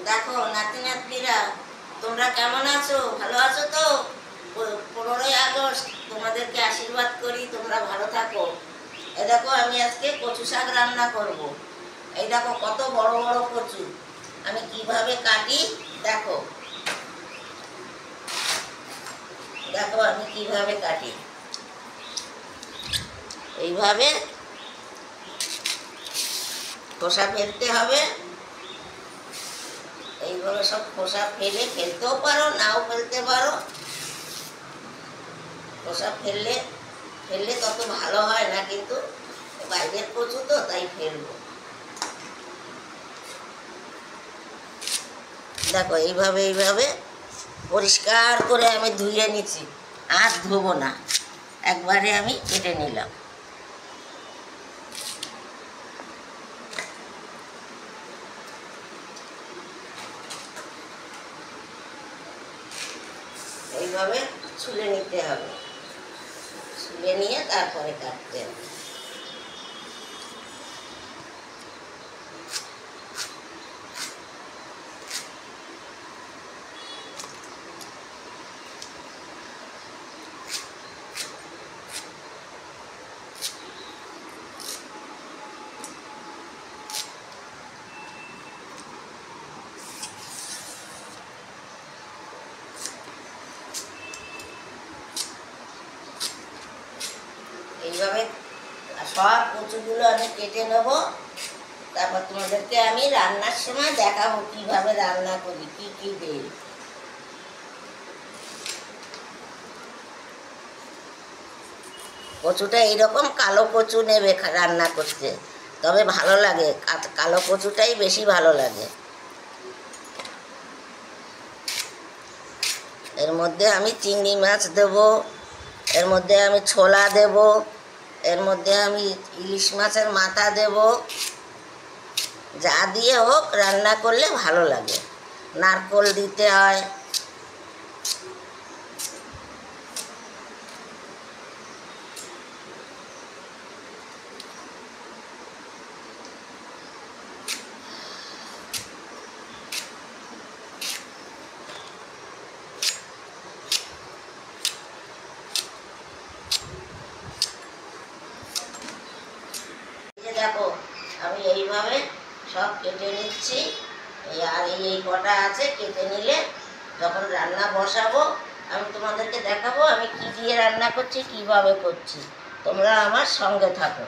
দেখো নাতি নাতনিরা, তোমরা কেমন আছো? ভালো আছো তো? 15ই আগস্ট তোমাদেরকে আশীর্বাদ করি, তোমরা ভালো থাকো। এই দেখো আমি আজকে কচু শাক রান্না করব। এই দেখো কত বড় বড় কচু, আমি কিভাবে কাটি দেখো। দেখো আমি কিভাবে কাটি, এইভাবে খোসা ফেলতে হবে। এইভাবে সব খোসা ফেলতেও পারো, নাও ফেলতে পারো। খোসা ফেললে ফেললে তত ভালো হয় না, কিন্তু বাইরের কচু তো তাই ফেলবো। দেখো এইভাবে পরিষ্কার করে আমি ধুয়ে নিচ্ছি, আর ধোবো না, একবারে আমি কেটে নিলাম। এইভাবে ছুলে নিতে হবে, ছুলে নিয়ে তারপরে কাটতে হবে। এইভাবে সব কচুগুলো আমি কেটে নেব, তারপর তোমাদেরকে আমি রান্নার সময় দেখাবো কিভাবে রান্না করি, কি কি দিই। কচুটা এইরকম কালো কচু নেবে রান্না করতে, তবে ভালো লাগে, কালো কচুটাই বেশি ভালো লাগে। এর মধ্যে আমি চিংড়ি মাছ দেব, এর মধ্যে আমি ছোলা দেব, এর মধ্যে আমি ইলিশ মাছের মাথা দেব। যা দিয়ে হোক রান্না করলে ভালো লাগে, নারকেল দিতে হয়। দেখো আমি এইভাবে সব কেটে নিচ্ছি, আর এই কটা আছে, কেটে নিলে যখন রান্না বসাবো আমি তোমাদেরকে দেখাবো আমি কি দিয়ে রান্না করছি, কিভাবে করছি। তোমরা আমার সঙ্গে থাকো।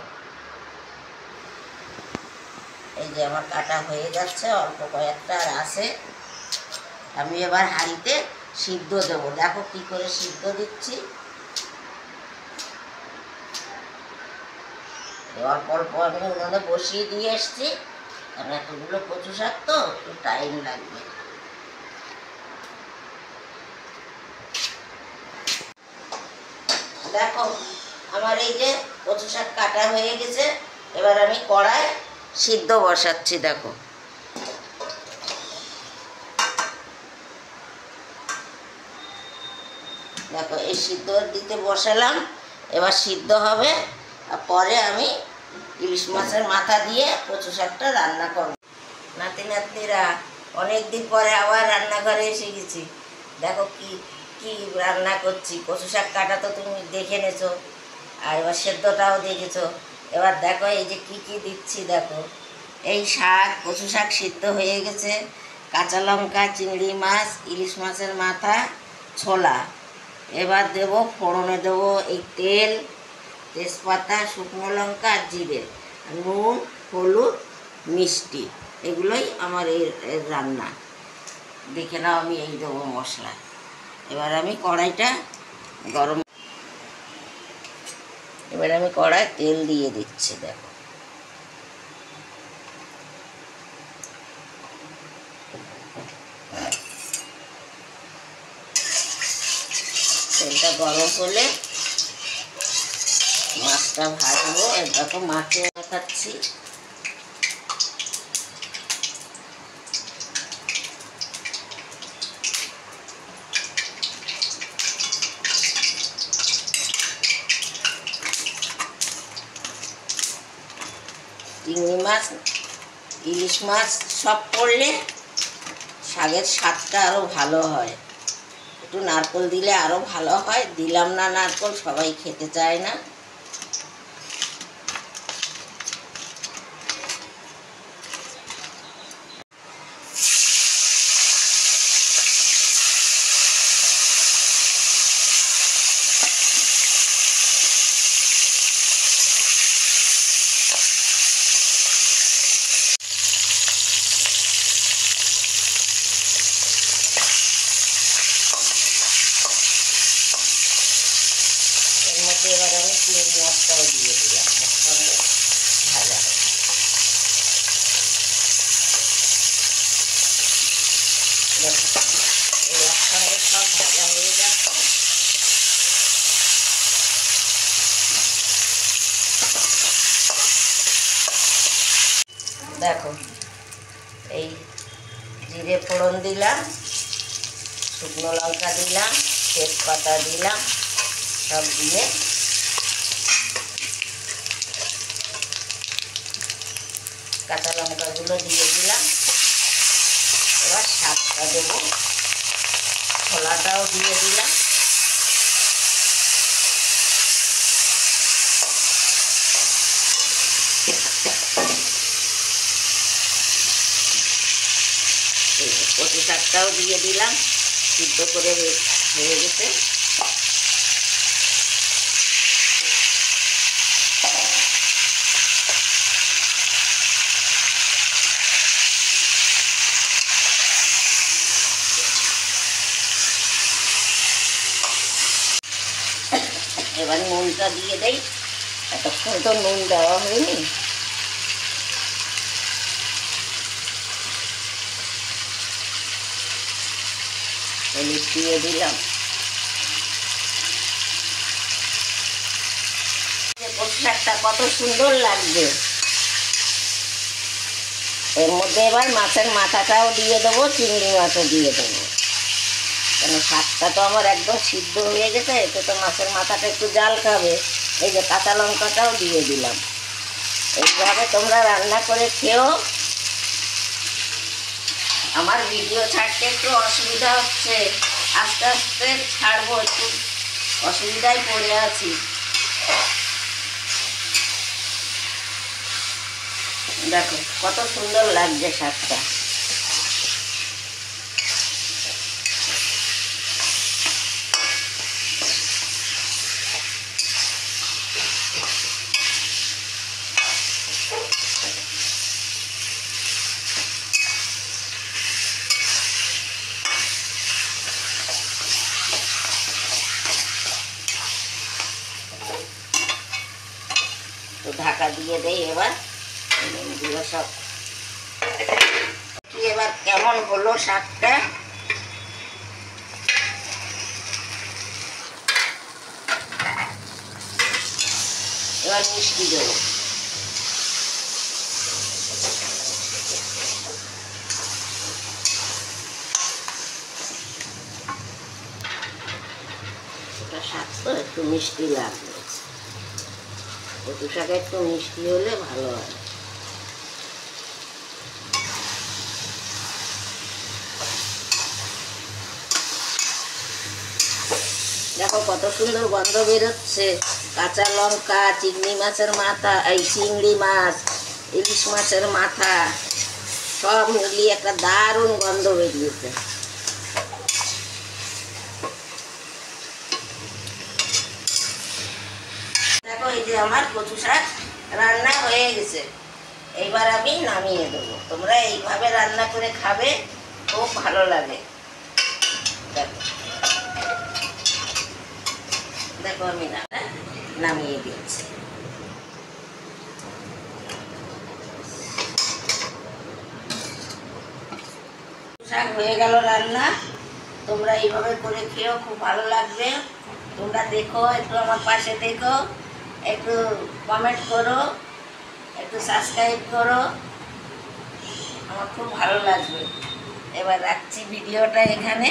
এই যে আমার কাটা হয়ে যাচ্ছে, অল্প কয়েকটা আর আছে। আমি এবার হাঁড়িতে সিদ্ধ দেবো, দেখো কি করে সিদ্ধ দিচ্ছি। অল্প অল্প আমি উনুনে বসিয়ে দিয়ে এসছি, কারণ এতগুলো কচু শাক তো একটু টাইম লাগবে। দেখো আমার এই যে কচু শাক কাটা হয়ে গেছে, এবার আমি কড়ায় সিদ্ধ বসাচ্ছি। দেখো দেখো এই সিদ্ধ দিতে বসালাম, এবার সিদ্ধ হবে, আর পরে আমি ইলিশ মাছের মাথা দিয়ে কচু শাকটা রান্না করব। নাতি নাতনিরা, অনেক দিন পরে আবার রান্নাঘরে এসে গেছি। দেখো কি কি রান্না করছি। কচু শাক কাটা তো তুমি দেখে নেছো, আর এবার সেদ্ধটাও দেখেছো। এবার দেখো এই যে কি কি দিচ্ছি। দেখো এই শাক, কচু শাক সিদ্ধ হয়ে গেছে, কাঁচা লঙ্কা, চিংড়ি মাছ, ইলিশ মাছের মাথা, ছোলা। এবার দেবো ফোড়নে, দেবো এই তেল, তেজপাতা, শুকনো লঙ্কা আর জিরে, নুন, হলুদ, মিষ্টি, এগুলোই আমার এই রান্না। দেখে নাও, আমি এই দেবো মশলা। এবার আমি কড়াইটা গরম, এবার আমি কড়াই তেল দিয়ে দিচ্ছি। দেখো তেলটা গরম হলে মাছটা ভাজবো। দেখো মাছে দেখাচ্ছি। চিংড়ি মাছ, ইলিশ মাছ সব পড়লে শাকের স্বাদটা আরও ভালো হয়। একটু নারকেল দিলে আরও ভালো হয়, দিলাম না নারকেল, সবাই খেতে চায় না। এবার আমি চিংড়ি মাছটাও দিয়ে দিলাম ওর সঙ্গে ভাজা। এই একসঙ্গে সব ভাজা হয়ে যাচ্ছে। দেখো এই জিরে ফোড়ন দিলাম, শুকনো লঙ্কা দিলাম, তেজপাতা দিলাম, সব দিয়ে কাঁচা লঙ্কাগুলো দিয়ে দিলাম। এবার শাকটা দেবো, ছোলাটাও দিয়ে দিলাম। কচু শাকটাও দিয়ে দিলাম, সিদ্ধ করে হয়ে গেছে। এবার নুনটা দিয়ে দেই, এতক্ষণ তো নুন দেওয়া হয়নি। হলুদ দিয়ে দিলাম। কচু শাকটা কত সুন্দর লাগবে। এর মধ্যে এবার মাছের মাথাটাও দিয়ে দেবো, চিংড়ি মাছও দিয়ে দেবো। কেন শাকটা তো আমার একদম সিদ্ধ হয়ে গেছে, এতে তো মাছের মাথাটা একটু জাল খাবে। এই যে কাঁচা লঙ্কাটাও দিয়ে দিলাম। এইভাবে তোমরা রান্না করে খেও। আমার ভিডিও ছাড়তে একটু অসুবিধা হচ্ছে, আস্তে আস্তে ছাড়বো, একটু অসুবিধায় পড়ে আছি। দেখো কত সুন্দর লাগছে শাকটা। তো ঢাকা দিয়ে দেই। এবার এগুলো সব কি এবার কেমন হলো শাকটা। এবার মিষ্টি দেবো। ওটা শাক তো একটু মিষ্টি লাগবে, কচু শাকে একটু মিষ্টি হলে ভালো হয়। দেখো কত সুন্দর গন্ধ বেরোচ্ছে। কাঁচা লঙ্কা, চিংড়ি মাছের মাথা, এই চিংড়ি মাছ, ইলিশ মাছের মাথা সব মিলিয়ে একটা দারুণ গন্ধ বেরিয়েছে। দেখো এই যে আমার কচু শাক রান্না হয়ে গেছে। এইবার আমি নামিয়ে দেবো। তোমরা এইভাবে রান্না করে খাবে, খুব ভালো লাগে। দেখো দেখো আমি নামিয়ে দিচ্ছি। শাক হয়ে গেল রান্না। তোমরা এইভাবে করে খেয়েও, খুব ভালো লাগবে। তোমরা দেখো, একটু আমার পাশে দেখো, একটু কমেন্ট করো, একটু সাবস্ক্রাইব করো, আমার খুব ভালো লাগবে। এবার রাখছি ভিডিওটা এখানে।